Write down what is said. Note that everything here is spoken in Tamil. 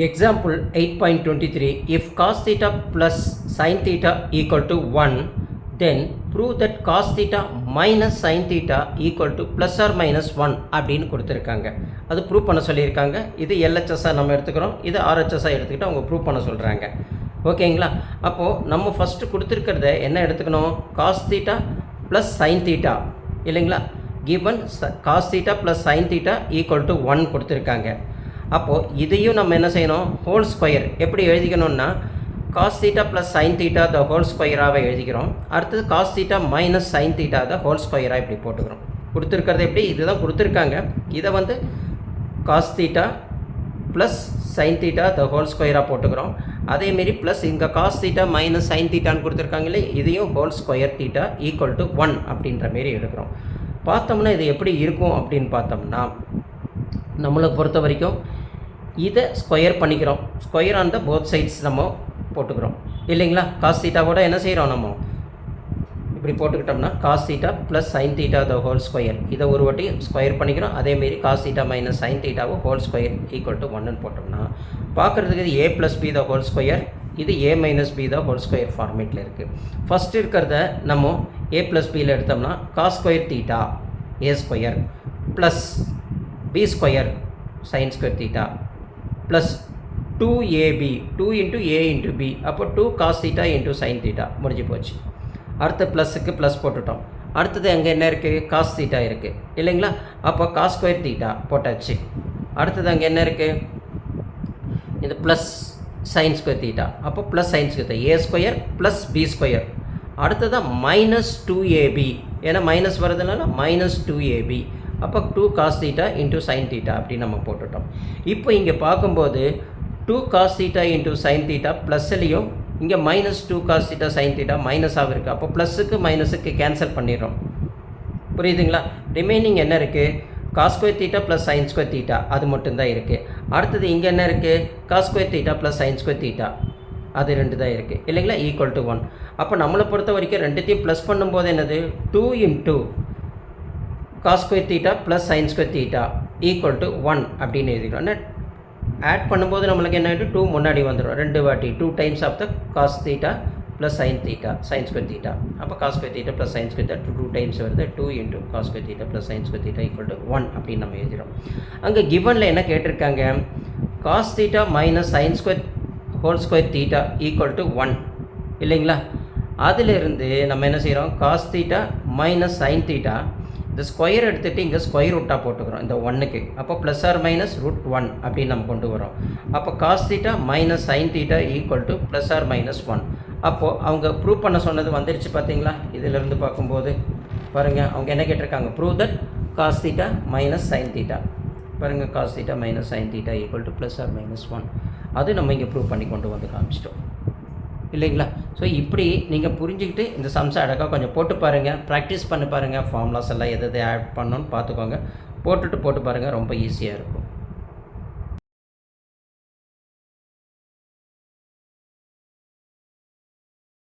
Example 8.23. If cos theta plus sin theta equal to 1, then prove that cos theta minus sin theta equal to plus or minus 1 அப்படின்னு கொடுத்துருக்காங்க. அது ப்ரூவ் பண்ண சொல்லியிருக்காங்க. இது எல்ஹெச்எஸ்ஸாக நம்ம எடுத்துக்கிறோம், இது ஆர்ஹெச்எஸ்ஸாக எடுத்துக்கிட்டு அவங்க ப்ரூவ் பண்ண சொல்கிறாங்க. ஓகேங்களா? அப்போது நம்ம ஃபஸ்ட்டு கொடுத்துருக்கிறத என்ன எடுத்துக்கணும்? cos theta plus sin theta இல்லைங்களா? given cos theta plus sin theta equal to 1 கொடுத்துருக்காங்க. அப்போது இதையும் நம்ம என்ன செய்யணும்? ஹோல் ஸ்கொயர் எப்படி எழுதிக்கணும்னா cos theta plus sin theta the whole ஸ்கொயராக எழுதிக்கிறோம். அடுத்தது cos theta minus sin theta the whole ஸ்கொயராக இப்படி போட்டுக்கிறோம். கொடுத்துருக்கிறது எப்படி? இதுதான் கொடுத்துருக்காங்க. இதை வந்து cos theta plus sin theta the whole ஸ்கொயராக போட்டுக்கிறோம். அதேமாரி ப்ளஸ் இங்கே cos theta minus sin thetaன்னு கொடுத்துருக்காங்களே, இதையும் whole square theta equal to 1 அப்படின்ற மாரி எடுக்கிறோம். பார்த்தோம்னா இது எப்படி இருக்கும் அப்படின்னு பார்த்தோம்னா, நம்மளை பொறுத்த வரைக்கும் இதை ஸ்கொயர் பண்ணிக்கிறோம். Square on the both sides நம்ம போட்டுக்கிறோம் இல்லைங்களா? cos theta கூட என்ன செய்கிறோம்? நம்ம இப்படி போட்டுக்கிட்டோம்னா cos theta plus sin theta the whole square, இதை ஒரு வாட்டி ஸ்கொயர் பண்ணிக்கிறோம். அதேமாரி cos theta மைனஸ் sin thetaவும் ஹோல் ஸ்கொயர் ஈக்குவல் டு 1ன்னு போட்டோம்னா பார்க்குறதுக்கு இது a plus B the whole square, இது a minus B the whole square ஃபார்மேட்டில் இருக்குது. ஃபஸ்ட் இருக்கிறத நம்ம a ப்ளஸ் பியில் எடுத்தோம்னா cos square theta a square plus b square sin square theta plus 2ab 2 into a into b, அப்போ 2 cos theta into sin theta முடிஞ்சு போச்சு. அடுத்த ப்ளஸுக்கு ப்ளஸ் போட்டுட்டோம். அடுத்தது அங்கே என்ன இருக்குது? cos theta இருக்குது இல்லைங்களா? அப்போ cos ஸ்கொயர் theta போட்டாச்சு. அடுத்தது அங்கே என்ன இருக்குது? இது ப்ளஸ் sin ஸ்கொயர் theta, அப்போ plus sin square theta a square plus b square. அடுத்தது மைனஸ் 2ab, ஏன்னா மைனஸ் வரதுனால மைனஸ் 2ab, அப்போ 2 cos theta into sin theta அப்படி நம்ம போட்டுட்டோம். இப்போ இங்கே பார்க்கும்போது 2 cos theta into sin theta ப்ளஸ்லையும் இங்கே minus 2 cos theta sin theta மைனஸாக இருக்குது. அப்போ ப்ளஸுக்கு மைனஸுக்கு கேன்சல் பண்ணிடுறோம். புரியுதுங்களா? ரிமைனிங் என்ன இருக்குது? cos square theta plus sin square theta அது மட்டும்தான் இருக்குது. அடுத்தது இங்கே என்ன இருக்குது? cos square theta plus sin square theta அது ரெண்டு தான் இருக்குது இல்லைங்களா? Equal to 1. அப்போ நம்மளை பொறுத்த வரைக்கும் ரெண்டுத்தையும் ப்ளஸ் பண்ணும்போது என்னது? 2 into cos square theta plus sin square theta equal to 1 அப்படின்னு எழுதிக்கிறோம். ஆட் பண்ணும்போது நம்மளுக்கு என்ன ஆகிடும்? 2 முன்னாடி வந்துடும். ரெண்டு வாட்டி 2 times of the cos theta plus sin theta sin square theta. அப்போ cos square theta plus sin square theta 2 times வருது. 2 into cos square theta plus sin square theta equal to 1 அப்படின்னு நம்ம எழுதிடும். அங்கே கிவனில் என்ன கேட்டிருக்காங்க? cos theta minus sin square whole square theta equal to 1 இல்லைங்களா? அதிலிருந்து நம்ம என்ன செய்கிறோம்? cos theta minus sin theta இந்த ஸ்கொயர் எடுத்துகிட்டு இங்கே ஸ்கொயர் ரூட்டாக போட்டுக்கிறோம் இந்த 1க்கு. அப்போ ப்ளஸ் ஆர் மைனஸ் √1 அப்படின்னு நம்ம கொண்டு வரோம். அப்போ cos theta minus sin theta equal to plus or minus 1. அப்போது அவங்க ப்ரூவ் பண்ண சொன்னது வந்துடுச்சு பார்த்தீங்களா? இதிலிருந்து பார்க்கும்போது பாருங்கள், அவங்க என்ன கேட்டிருக்காங்க? Prove that cos theta minus sin theta. பாருங்கள், cos theta minus sin theta equal to plus or minus 1. அது நம்ம இங்கே ப்ரூவ் பண்ணி கொண்டு வந்து காமிச்சிட்டோம் இல்லைங்களா? ஸோ இப்படி நீங்கள் புரிஞ்சுக்கிட்டு இந்த சம்ஸை அழகாக கொஞ்சம் போட்டு பாருங்கள், ப்ராக்டிஸ் பண்ணி பாருங்கள். ஃபார்முலாஸ் எல்லாம் எது ஆட் பண்ணணும்னு பார்த்துக்கோங்க. போட்டு பாருங்கள், ரொம்ப ஈஸியாக இருக்கும்.